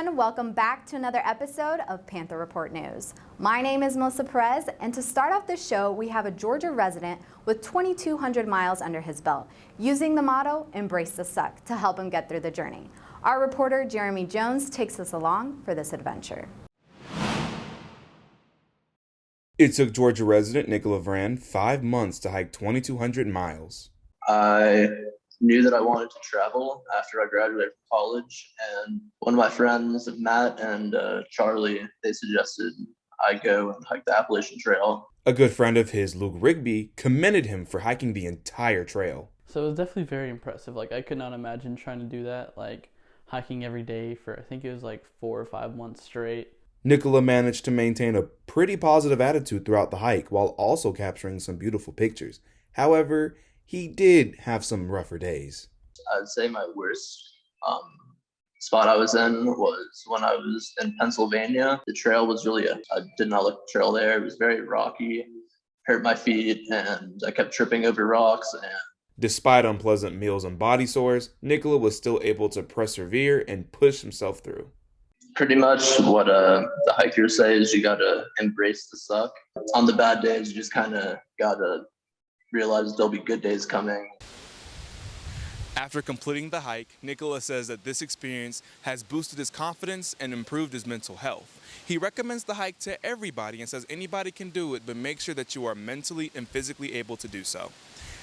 everyone, welcome back to another episode of Panther Report News. My name is Melissa Perez, and to start off the show, we have a Georgia resident with 2,200 miles under his belt, using the motto, "Embrace the Suck," to help him get through the journey. Our reporter, Jeremy Jones, takes us along for this adventure. It took Georgia resident Nicola Vrand 5 months to hike 2,200 miles. I knew that I wanted to travel after I graduated from college, and one of my friends, Matt and Charlie, they suggested I go and hike the Appalachian Trail. A good friend of his, Luke Rigby, commended him for hiking the entire trail. So it was definitely very impressive. I could not imagine trying to do that, hiking every day for, I think it was 4 or 5 months straight. Nicola managed to maintain a pretty positive attitude throughout the hike while also capturing some beautiful pictures. However, he did have some rougher days. I'd say my worst spot I was in was when I was in Pennsylvania. The trail was really, I did not like the trail there. It was very rocky, hurt my feet, and I kept tripping over rocks. And despite unpleasant meals and body sores, Nicola was still able to persevere and push himself through. Pretty much what the hikers say is you gotta embrace the suck. On the bad days, you just kind of gotta realize there'll be good days coming. After completing the hike, Nicola says that this experience has boosted his confidence and improved his mental health. He recommends the hike to everybody and says anybody can do it, but make sure that you are mentally and physically able to do so.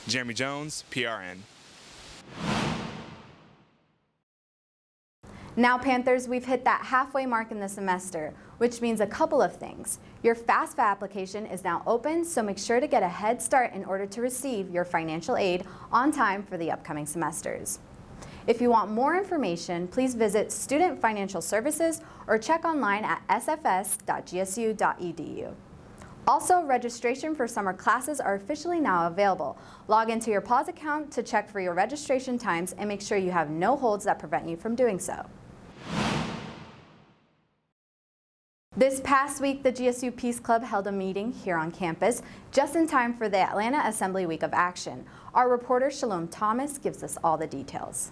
Jeremy Jones, PRN. Now, Panthers, we've hit that halfway mark in the semester, which means a couple of things. Your FAFSA application is now open, so make sure to get a head start in order to receive your financial aid on time for the upcoming semesters. If you want more information, please visit Student Financial Services or check online at sfs.gsu.edu. Also, registration for summer classes are officially now available. Log into your PAWS account to check for your registration times and make sure you have no holds that prevent you from doing so. This past week, the GSU Peace Club held a meeting here on campus just in time for the Atlanta Assembly Week of Action. Our reporter Shalom Thomas gives us all the details.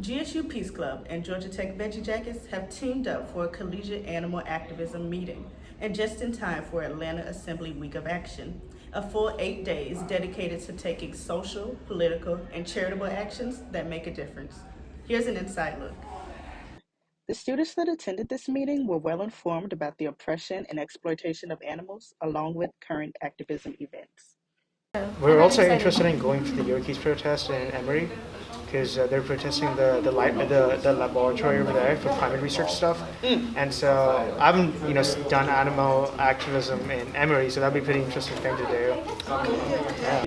GSU Peace Club and Georgia Tech Veggie Jackets have teamed up for a collegiate animal activism meeting, and just in time for Atlanta Assembly Week of Action, a full 8 days dedicated to taking social, political, and charitable actions that make a difference. Here's an inside look. The students that attended this meeting were well informed about the oppression and exploitation of animals, along with current activism events. We're also interested in going to the Yankees protest in Emory because they're protesting the laboratory over there for climate research stuff. And so I haven't done animal activism in Emory, so that'd be a pretty interesting thing to do. Yeah.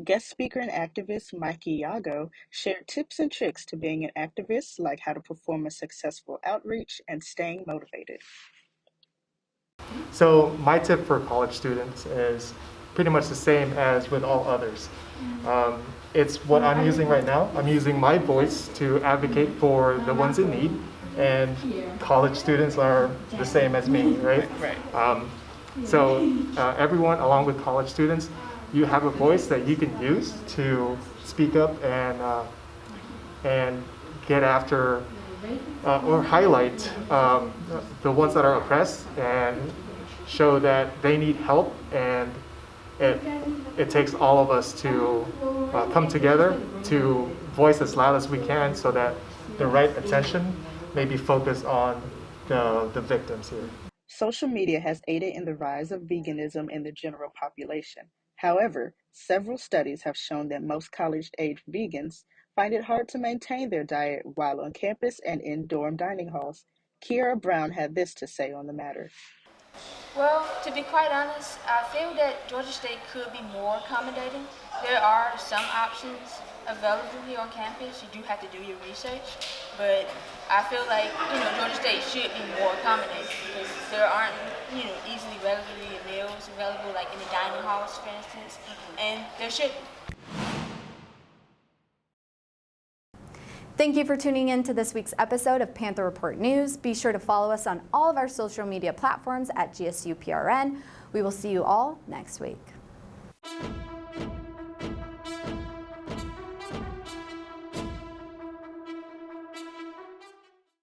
Guest speaker and activist Mikey Yago shared tips and tricks to being an activist, like how to perform a successful outreach and staying motivated. So my tip for college students is pretty much the same as with all others. It's what I'm using right now. I'm using my voice to advocate for the ones in need, and college students are the same as me, right? So everyone, along with college students, you have a voice that you can use to speak up and get after or highlight the ones that are oppressed and show that they need help, and it takes all of us to come together to voice as loud as we can so that the right attention may be focused on the victims here. Social media has aided in the rise of veganism in the general population. However, several studies have shown that most college-age vegans find it hard to maintain their diet while on campus and in dorm dining halls. Kiara Brown had this to say on the matter. Well, to be quite honest, I feel that Georgia State could be more accommodating. There are some options available here on campus. You do have to do your research, but I feel like, Georgia State should be more accommodating because there aren't, easily regularly meals available like in the dining halls, for instance, and there should be. Thank you for tuning in to this week's episode of Panther Report News. Be sure to follow us on all of our social media platforms at GSU PRN. We will see you all next week.